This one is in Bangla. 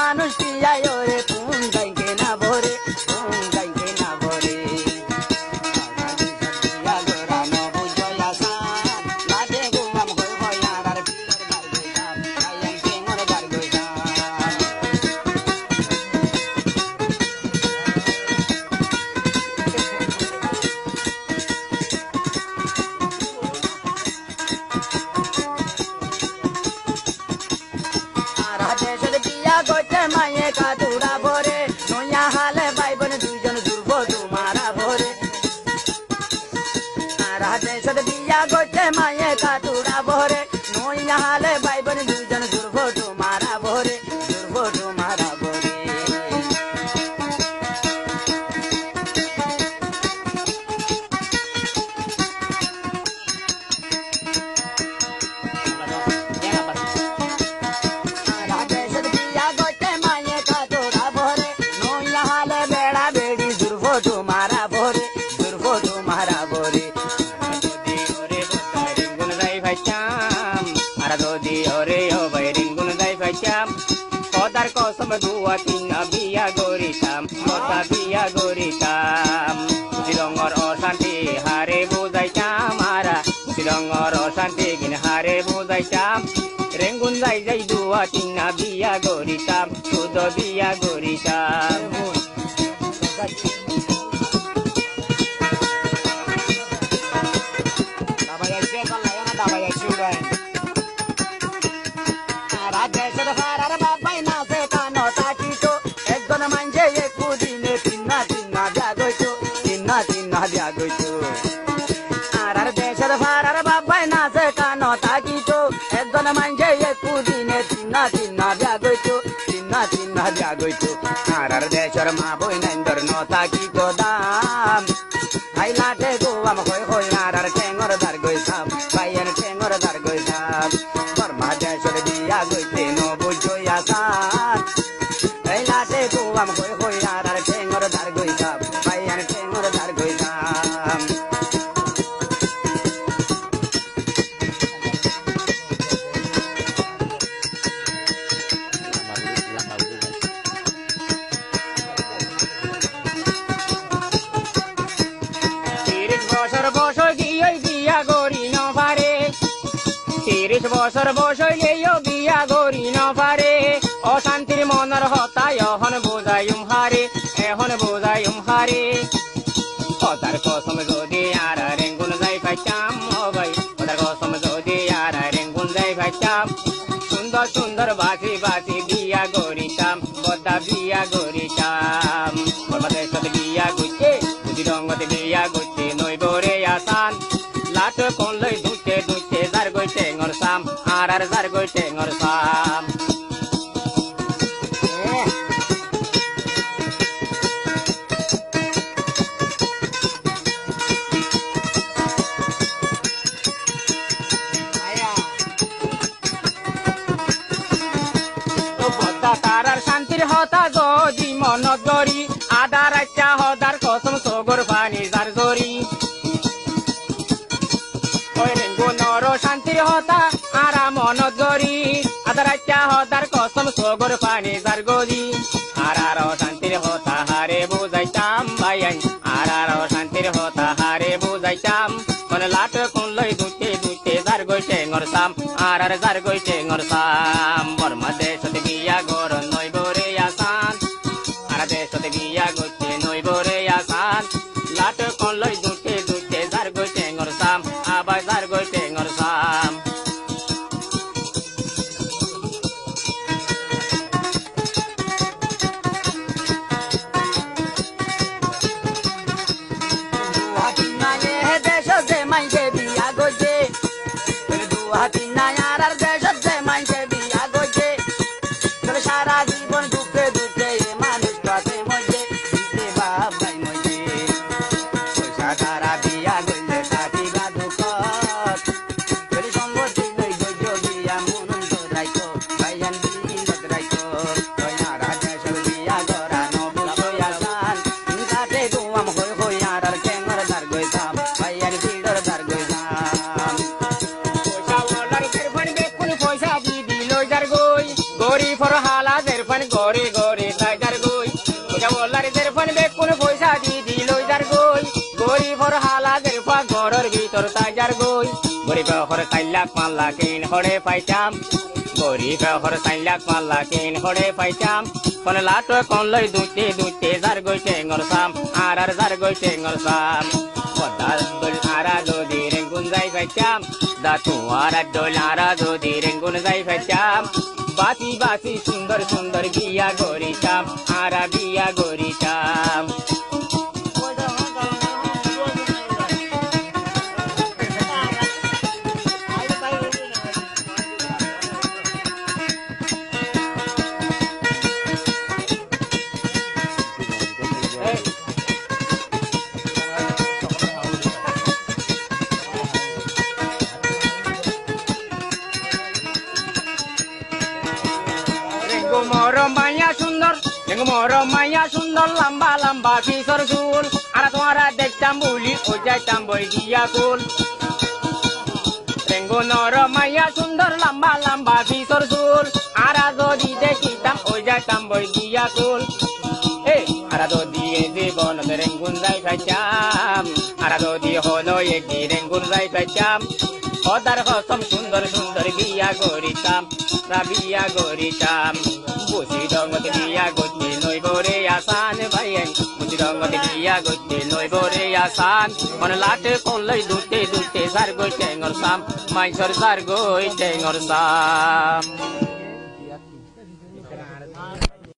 মানুষ পিয়ায় ওরে কোন গাইকে না ভরে কোন গাইকে না ভরে গোটে মায়ে কাতুরা ভরে নয়া হালে ভাই বোন দুইজন দুর্ব তোমারা ভরে রাধে সদ বিয়া গোটে মায়ে কাতুরা ভরে নয়া হালে ভাই বোন দুইজন দুর্ব তোমারা ভরে দুর্ব তোমারা ভরে तुम्हारा बोरे दुर्गो तुम्हारा बोरे ओरे रिंगुन दाई भचाम अरे दोदी ओरे ओ भाई रिंगुन दाई भचाम कोदार को सम दुआ तीन बिया गोरी शाम कोदा बिया गोरी शाम सिलंगर ओ शांति हारे बुझाई चाम आरा सिलंगर ओ शांति गिन हारे बुझाई चाम रिंगुन दाई जाई दुआ तीन बिया गोरी शाम खुद बिया गोरी शाम राजेश्वर फारार बाबाई नाचे कानो ताकीचो एक दोन म्हणजे एक दिने तिन्ना तिन्ना ब्यागोचो तिन्ना तिन्ना ब्यागोचो राजेश्वर फारार बाबाई नाचे कानो ताकीचो एक दोन म्हणजे एक दिने तिन्ना तिन्ना ब्यागोचो तिन्ना तिन्ना ब्यागोचो राजेश्वर माबोई नंदर नो ताकीचो दाम आई लाटे गोवाम होय होय आरार टेंगर दार गोइसाम बायन टेंगर दार गोइसाम परमादेश्वर बिया गोइते नो बुझो यासान आई लाटे गोवाम होय होय आरार टेंगर दार गोइसाम बायन टेंगर दार गोइसाम বছর গিয়ে বিয়া গরি ন পারে 30 বছর বসইলে বিয়া গরি ন পারে অশান্তির মনের হতায় এখন বোঝাইম হারে এখন বোঝাইম হারে কথার কসম যদি আর রেঙ্গুন যাই পাইতাম ও ভাই কথার কসম যদি আর রেঙ্গুন যাই পাইতাম সুন্দর সুন্দর বাসি বাসি বিয়া গরিতাম বদা বিয়া গরিতাম বাংলাদেশ বিয়া গইতে বুঝি রঙতে বিয়া গইতে নই বরে আসান লাট কোন লই দুতে দুতে জার গইতে ngorсам আর জার গইতে ngorсам তারার শান্তির হতা যদি মনত গরি আদার আচ্ছা হদার কসম সগর পানি যার জরি ওই রেঙ্গুনর শান্তির হতা আরা মনত গরি আদার আচ্ছা হদার কসম সগর পানি যার গরি আরার শান্তির হতা হারে বুঝাইতাম ভাইয়াই আরার শান্তির হতা হারে বুঝাইতাম কোন লাট কোন লই দুতে দুতে যার গইতে ngorсам আরার যার গইতে ngorsam বর্মা দেশতে বিয়া গর নই বরে আসান আর দেশতে বিয়া গইতে নই বরে আসান লাট কোন লই দুতে দুতে যার গইতে ngorsam আবার যার গইতে ngorsam সারা জীবন দুঃখে দুঃখে মানুষ পাতে মজে বাবাই মজে সারা বিয়া গইলে সাথী গা দুঃখ সম্পত্তি লই গজ বিয়া মনন তো রাইতো ভাইয়ান দিন রাইতো রাজেশ্বর বিয়া গরা নবুলো আসান কাটে গোয়াম হই হই আর কেঙ্গর দার গইতাম ভাইয়ান ভিড়র দার গইতাম পয়সা ওলার ফের ফের বেকুন পয়সা দি দিল যার গই গরি ফর হালা দের ফন গরি ভিতর তাজার গই গরিব হর 4 লাখ 5 লাখ কিন হড়ে পাইতাম গরিব হর 4 লাখ 5 লাখ কিন হড়ে পাইতাম কোন লাট কোন লই দুইতে দুইতে যার গই টেঙ্গর সাম আর যার গই টেঙ্গর সাম পদার দল আরা যদি রেঙ্গুন যাই পাইতাম দাতু আর দল আরা যদি রেঙ্গুন যাই পাইতাম বাসি বাসি সুন্দর সুন্দর বিয়া গরিতাম আরা বিয়া গরিতাম মরম মাইয়া সুন্দর লম্বা লম্বা পিছর চুল আর তোমারা দেখতাম বলি ও যাইতাম বই দিয়া কুল রেঙ্গু নরম মাইয়া সুন্দর লম্বা লম্বা পিছর চুল আর যদি দেখিতাম ও যাইতাম বই দিয়া কুল আর যদি জীবন রেঙ্গুন যাই খাইতাম আর যদি হলো একটি রেঙ্গুন যাই খাইতাম ওদার হসম সুন্দর সুন্দর বিয়া গরিতাম বিয়া গরিতাম বুঝি রঙত বিয়া গতি নই বরে আসান ভাইয়েন বুঝি রঙত বিয়া গতি নই বরে আসান মন লাটে কলই দুটে দুটে সার গই টেঙ্গর সাম মাইসর সার গই টেঙ্গর সাম